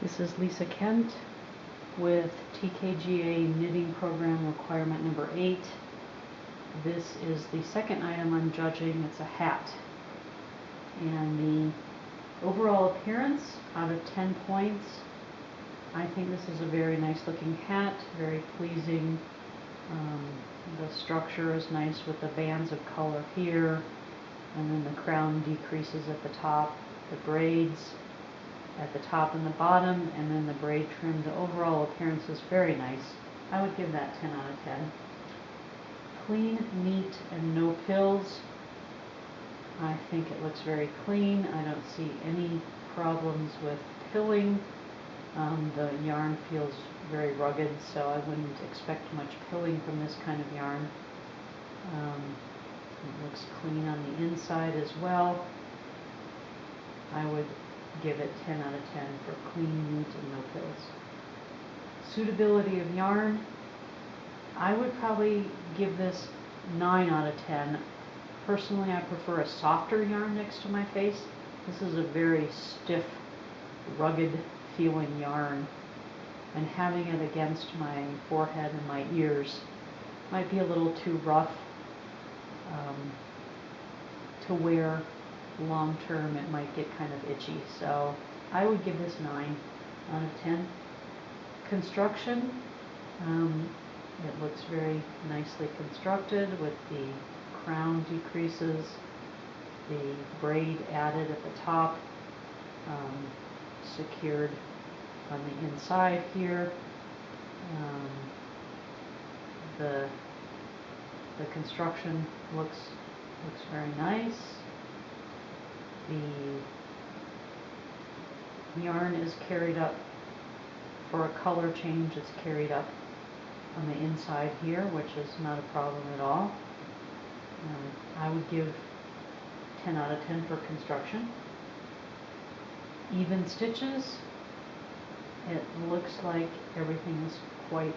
This is Lisa Kent with TKGA Knitting Program Requirement number 8. This is the second item I'm judging. It's a hat. And the overall appearance, out of 10 points, I think this is a very nice looking hat, very pleasing. The structure is nice with the bands of color here, and then the crown decreases at the top, the braids at the top and the bottom, and then the braid trim. The overall appearance is very nice. I would give that 10 out of 10. Clean, neat, and no pills. I think it looks very clean. I don't see any problems with pilling. The yarn feels very rugged, so I wouldn't expect much pilling from this kind of yarn. It looks clean on the inside as well. I would give it 10 out of 10 for clean, neat, and no pills. Suitability of yarn, I would probably give this 9 out of 10. Personally, I prefer a softer yarn next to my face. This is a very stiff, rugged feeling yarn, and having it against my forehead and my ears might be a little too rough to wear long term. It might get kind of itchy, so I would give this 9 out of 10. Construction, it looks very nicely constructed with the crown decreases, the braid added at the top, secured on the inside here. The construction looks very nice. The yarn is carried up for a color change. It's carried up on the inside here, which is not a problem at all. I would give 10 out of 10 for construction. Even stitches, it looks like everything is quite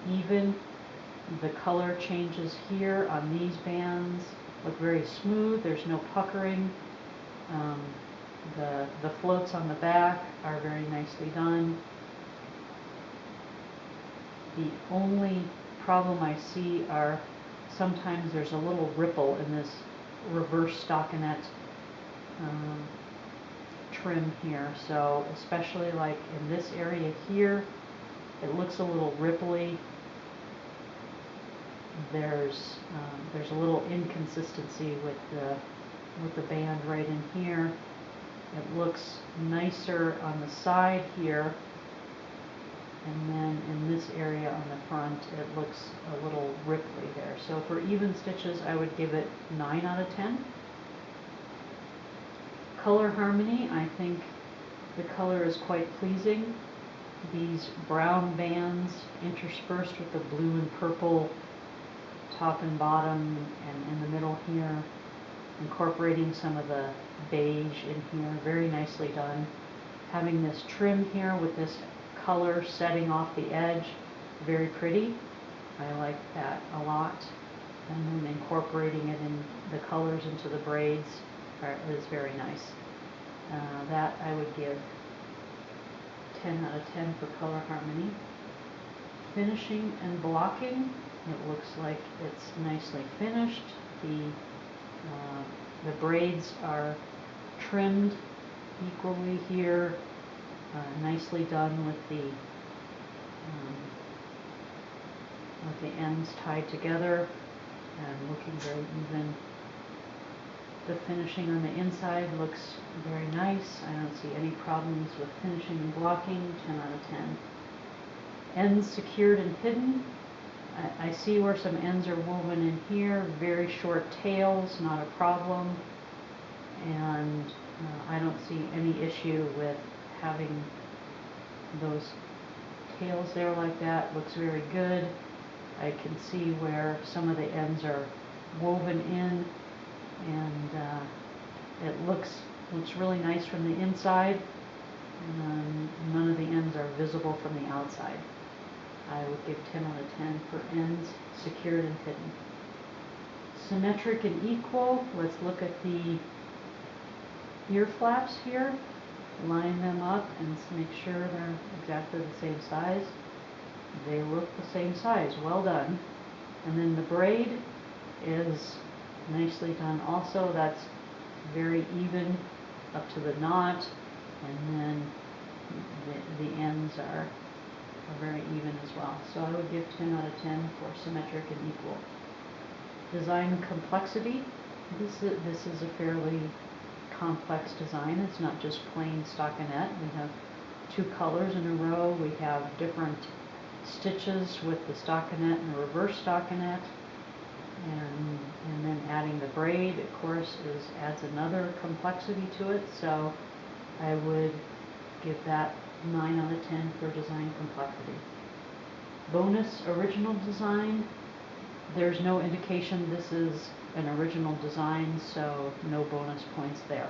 even. The color changes here on these bands look very smooth. There's no puckering. The floats on the back are very nicely done. The only problem I see are sometimes there's a little ripple in this reverse stockinette trim here. So especially like in this area here, it looks a little ripply. There's a little inconsistency with the band right in here. It looks nicer on the side here, and then in this area on the front it looks a little ripply there. So for even stitches, I would give it 9 out of 10. Color harmony, I think the color is quite pleasing. These brown bands interspersed with the blue and purple top and bottom, and in the middle here, incorporating some of the beige in here, very nicely done. Having this trim here with this color setting off the edge, very pretty. I like that a lot. And then incorporating it in the colors into the braids is very nice. That I would give 10 out of 10 for color harmony. Finishing and blocking, it looks like it's nicely finished. The braids are trimmed equally here, nicely done with the ends tied together and looking very even. The finishing on the inside looks very nice. I don't see any problems with finishing and blocking. 10 out of 10. Ends secured and hidden. I see where some ends are woven in here, very short tails, not a problem, and I don't see any issue with having those tails there like that. Looks very good. I can see where some of the ends are woven in, and it looks really nice from the inside, and none of the ends are visible from the outside. I would give 10 out of 10 for ends secured and hidden. Symmetric and equal. Let's look at the ear flaps here. line them up and make sure they're exactly the same size. They look the same size. Well done. And then the braid is nicely done also. That's very even up to the knot, and then the ends are very even as well. So I would give 10 out of 10 for symmetric and equal. Design complexity. This is a fairly complex design. It's not just plain stockinette. We have two colors in a row. We have different stitches with the stockinette and the reverse stockinette. And then adding the braid, of course, adds another complexity to it. So I would give that 9 out of 10 for design complexity. Bonus original design. There's no indication this is an original design, so no bonus points there.